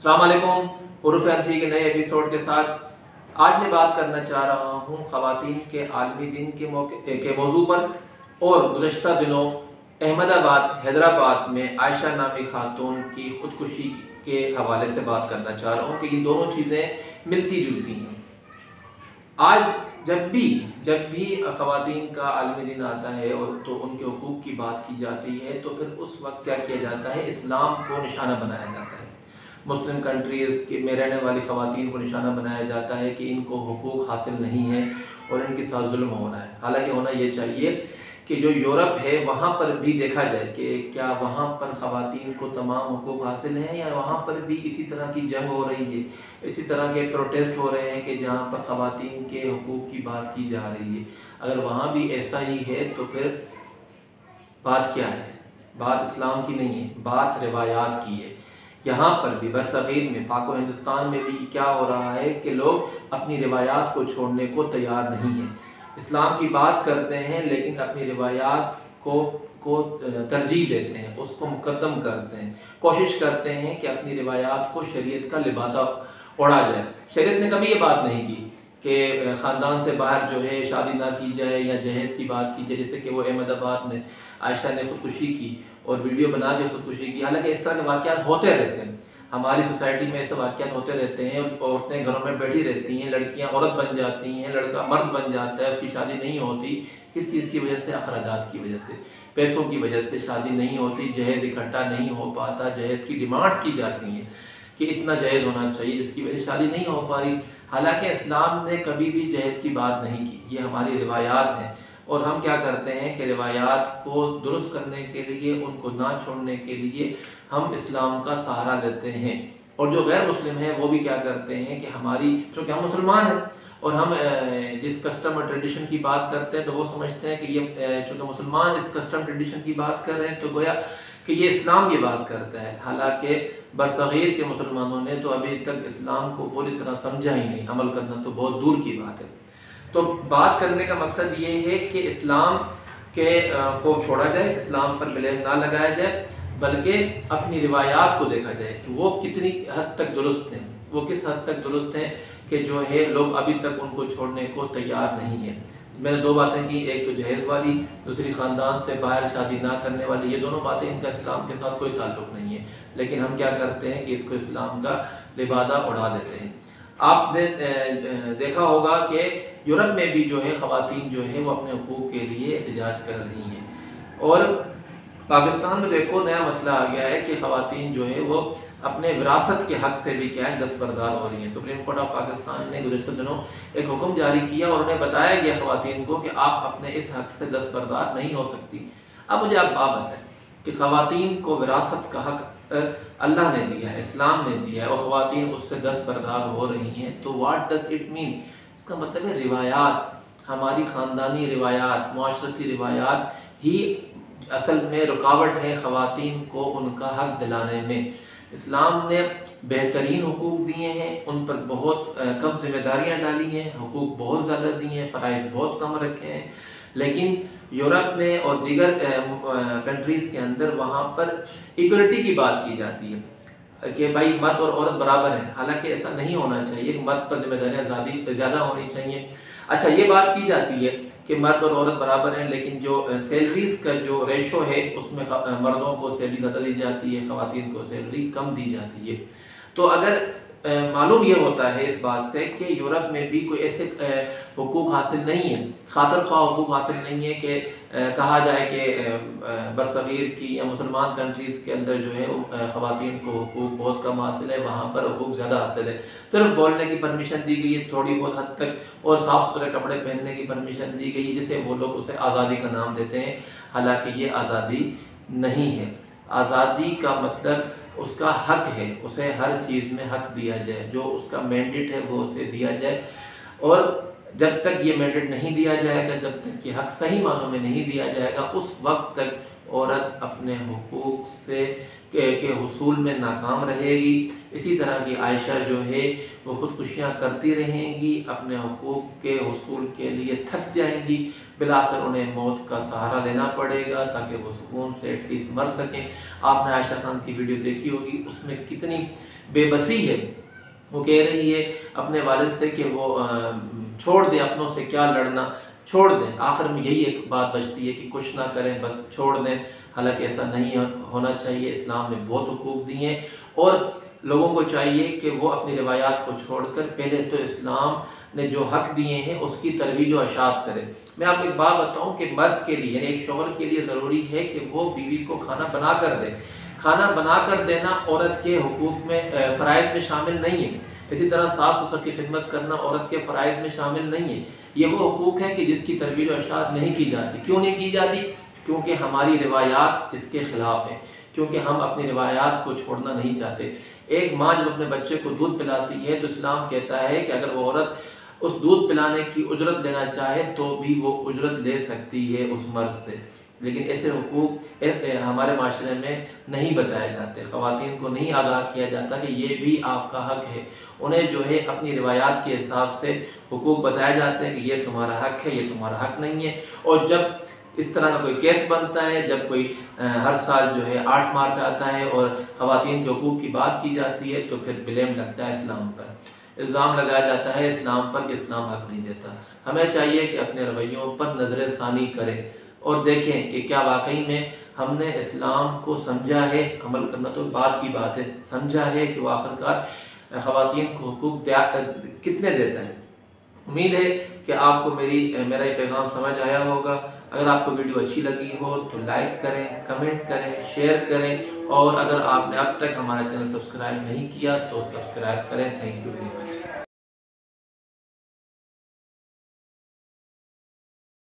अस्सलाम वालेकुम। उर्फ़ अनसी के नए एपिसोड के साथ आज मैं बात करना चाह रहा हूँ ख़वातीन के आलमी दिन के मौजू पर। और गुज़श्ता दिनों अहमदाबाद हैदराबाद में आयशा नामी खातून की ख़ुदकुशी के हवाले से बात करना चाह रहा हूँ कि ये दोनों चीज़ें मिलती जुलती हैं। आज जब भी ख़वातीन का आलमी दिन आता है और तो उनके हुकूक़ की बात की जाती है तो फिर उस वक्त क्या किया जाता है, इस्लाम को निशाना बनाया जाता है। मुस्लिम कंट्रीज़ में रहने वाली ख़वातीन को निशाना बनाया जाता है कि इनको हुकूक़ हासिल नहीं है और इनके साथ जुल्म हो रहा है। हालांकि होना ये चाहिए कि जो यूरोप है वहाँ पर भी देखा जाए कि क्या वहाँ पर ख़वातीन को तमाम हुकूक़ हासिल हैं या वहाँ पर भी इसी तरह की जंग हो रही है, इसी तरह के प्रोटेस्ट हो रहे हैं कि जहाँ पर ख़वातीन के हुकूक़ की बात की जा रही है। अगर वहाँ भी ऐसा ही है तो फिर बात क्या है? बात इस्लाम की नहीं है, बात रिवायात की है। यहाँ पर भी बरसग़ीर में पाक हिंदुस्तान में भी क्या हो रहा है कि लोग अपनी रिवायात को छोड़ने को तैयार नहीं हैं। इस्लाम की बात करते हैं लेकिन अपनी रिवायात को तरजीह देते हैं, उसको मुक़द्दम करते हैं, कोशिश करते हैं कि अपनी रिवायात को शरीयत का लिबादा ओढ़ा जाए। शरीयत ने कभी ये बात नहीं की कि ख़ानदान से बाहर जो है शादी ना की जाए या जहेज़ की बात की जाए, जैसे कि वो अहमदाबाद में आयशा ने ख़ुदकुशी की और वीडियो बना के ख़ुदकुशी की। हालांकि इस तरह के वाक़यात होते रहते हैं, हमारी सोसाइटी में ऐसे वाक़यात होते रहते हैं। औरतें घरों में बैठी रहती हैं, लड़कियां औरत बन जाती हैं, लड़का मर्द बन जाता है, उसकी शादी नहीं होती। किस चीज़ की वजह से? अखराजात की वजह से, पैसों की वजह से शादी नहीं होती, जहेज़ इकट्ठा नहीं हो पाता, जहेज़ की डिमांड्स की जाती हैं कि इतना जहेज़ होना चाहिए, जिसकी वजह से शादी नहीं हो पाई। हालांकि इस्लाम ने कभी भी जहेज़ की बात नहीं की, ये हमारी रिवायात हैं। और हम क्या करते हैं कि रिवायात को दुरुस्त करने के लिए, उनको ना छोड़ने के लिए हम इस्लाम का सहारा लेते हैं। और जो गैर मुस्लिम हैं वो भी क्या करते हैं कि हमारी, चूँकि हम मुसलमान हैं और हम जिस कस्टम और ट्रेडिशन की बात करते हैं तो वो समझते हैं कि ये चूँकि मुसलमान इस कस्टम ट्रेडिशन की बात कर रहे हैं तो गोया कि ये इस्लाम की बात करता है। हालांकि बरसग़ीर के मुसलमानों ने तो अभी तक इस्लाम को पूरी तरह समझा ही नहीं, अमल करना तो बहुत दूर की बात है। तो बात करने का मकसद ये है कि इस्लाम को छोड़ा जाए, इस्लाम पर ब्लेम ना लगाया जाए, बल्कि अपनी रिवायात को देखा जाए कि वो कितनी हद तक दुरुस्त हैं, वो किस हद तक दुरुस्त हैं कि जो है लोग अभी तक उनको छोड़ने को तैयार नहीं है। मैंने दो बातें की, एक तो जहेज़ वाली, दूसरी ख़ानदान से बाहर शादी ना करने वाली। ये दोनों बातें, इनका इस्लाम के साथ कोई ताल्लुक़ नहीं है, लेकिन हम क्या करते हैं कि इसको इस्लाम का लिबादा उड़ा देते हैं। आपने देखा होगा कि यूरोप में भी जो है ख़वातीन जो है वो अपने हुकूक़ के लिए एहतजाज कर रही हैं। और पाकिस्तान में देखो नया मसला आ गया है कि ख़वातीन जो है वो अपने विरासत के हक़ से भी क्या है दस्तबरदार हो रही हैं। सुप्रीम कोर्ट ऑफ पाकिस्तान ने गुज़श्ता दिनों एक हुक्म जारी किया और उन्हें बताया गया ख़वातीन को कि आप अपने इस हक़ से दस्तबरदार नहीं हो सकती। अब मुझे आप बात बताएं कि ख़वातीन को विरासत का हक़ अल्लाह ने दिया है, इस्लाम ने दिया है और ख़वातीन उससे दस्तबरदार हो रही हैं, तो व्हाट डज़ इट मीन? इसका मतलब है रिवायात, हमारी ख़ानदानी रिवायात, मुआशरती रिवायात ही असल में रुकावट है ख़वातीन को उनका हक़ दिलाने में। इस्लाम ने बेहतरीन हुकूक़ दिए हैं, उन पर बहुत कम जिम्मेदारियाँ डाली हैं, हुकूक़ बहुत ज़्यादा दिए हैं, फ़राइज़ बहुत कम रखे हैं। लेकिन यूरोप में और दीगर कंट्रीज़ के अंदर वहाँ पर इक्वलिटी की बात की जाती है कि भाई मर्द और औरत बराबर हैं। हालांकि ऐसा नहीं होना चाहिए, मर्द पर जिम्मेदारियाँ ज़्यादा होनी चाहिए। अच्छा, ये बात की जाती है कि मर्द और औरत बराबर हैं, लेकिन जो सैलरीज़ का जो रेशो है उसमें मर्दों को सैलरी ज़्यादा दी जाती है, ख़वातीन को सैलरी कम दी जाती है। तो अगर मालूम ये होता है इस बात से कि यूरोप में भी कोई ऐसे हुकूक़ हासिल नहीं है, खातर ख्वाह हुकूक़ हासिल नहीं है कि कहा जाए कि बरसग़ीर की या मुसलमान कंट्रीज़ के अंदर जो है ख़वातीन को हुकूक़ बहुत कम हासिल है, वहाँ पर हुकूक़ ज़्यादा हासिल है। सिर्फ बोलने की परमिशन दी गई है थोड़ी बहुत हद तक, और साफ़ सुथरे कपड़े पहनने की परमिशन दी गई है, जिसे वो लोग उसे आज़ादी का नाम देते हैं। हालांकि ये आज़ादी नहीं है। आज़ादी का मतलब उसका हक़ है, उसे हर चीज़ में हक़ दिया जाए, जो उसका मैंडेट है वो उसे दिया जाए। और जब तक ये मैंडेट नहीं दिया जाएगा, जब तक ये हक़ सही मानों में नहीं दिया जाएगा, उस वक्त तक औरत अपने हुकूक़ से के हुसूल में नाकाम रहेगी। इसी तरह की आयशा जो है वो ख़ुदकुशियाँ करती रहेंगी, अपने हुकूक़ के हुसूल के लिए थक जाएंगी, बिलाखिर उन्हें मौत का सहारा लेना पड़ेगा ताकि वो सुकून से एटलीस्ट मर सकें। आपने आयशा खान की वीडियो देखी होगी, उसमें कितनी بے بسی ہے، وہ کہہ رہی ہے اپنے والد سے کہ وہ چھوڑ دیں، اپنوں سے کیا لڑنا، چھوڑ دیں۔ آخر میں یہی ایک بات بچتی ہے کہ کچھ نہ کریں، بس چھوڑ دیں۔ حالانکہ ایسا نہیں ہونا چاہیے، اسلام نے بہت حقوق دیے ہیں، اور لوگوں کو چاہیے کہ وہ اپنی روایات کو چھوڑ کر پہلے تو اسلام نے جو حق دیے ہیں اس کی ترویج و اشاعت کریں۔ میں آپ کو ایک بات بتاؤں کہ مرد کے لیے، یعنی ایک شوہر کے لیے ضروری ہے کہ وہ بیوی کو کھانا بنا کر دے۔ کھانا بنا کر دینا عورت کے حقوق میں فرائض میں شامل نہیں ہے۔ اسی طرح ساس سسر کی خدمت کرنا عورت کے فرائض میں شامل نہیں ہے۔ یہ وہ حقوق ہے کہ جس کی ترویج و اشاعت نہیں کی جاتی۔ کیوں نہیں کی جاتی؟ کیونکہ ہماری روایات اس کے خلاف ہیں، کیونکہ ہم اپنی روایات کو چھوڑنا نہیں چاہتے۔ ایک ماں جب اپنے بچے کو دودھ پلاتی ہے تو اسلام کہتا ہے کہ اگر وہ عورت اس دودھ پلانے کی اجرت لینا چاہے تو بھی وہ اجرت لے سکتی ہے اس مرد سے، لیکن ایسے حقوق ہمارے معاشرے میں نہیں بتائے جاتے۔ خواتین کو نہیں آگاہ کیا جاتا کہ یہ بھی آپ کا حق ہے۔ انہیں جو ہے اپنی روایات کے حساب سے حقوق بتائے جاتے ہیں کہ یہ تمہارا حق ہے، یہ تمہارا حق نہیں ہے۔ اور جب اس طرح کا کوئی کیس بنتا ہے، جب کوئی ہر سال جو ہے 8 مارچ آتا ہے اور خواتین کے حقوق کی بات کی جاتی ہے تو پھر بلیم لگتا ہے اسلام پر، الزام لگایا جاتا ہے اسلام پر کہ اسلام حق نہیں دیتا۔ ہمیں چاہیے کہ اپنے رویوں پر نظر ثانی کریں اور دیکھیں کہ کیا واقعی میں ہم نے اسلام کو سمجھا ہے۔ عمل کرنا تو بعد کی بات ہے، سمجھا ہے کہ وہ آخرکار خواتین کو حقوق کتنے دیتا ہے۔ امید ہے کہ آپ کو میرا یہ پیغام سمجھ آیا ہوگا۔ اگر آپ کو ویڈیو اچھی لگی ہو تو لائک کریں، کمنٹ کریں، شیئر کریں، اور اگر آپ نے اب تک ہمارا چینل سبسکرائب نہیں کیا تو سبسکرائب کریں۔ Thank you very much.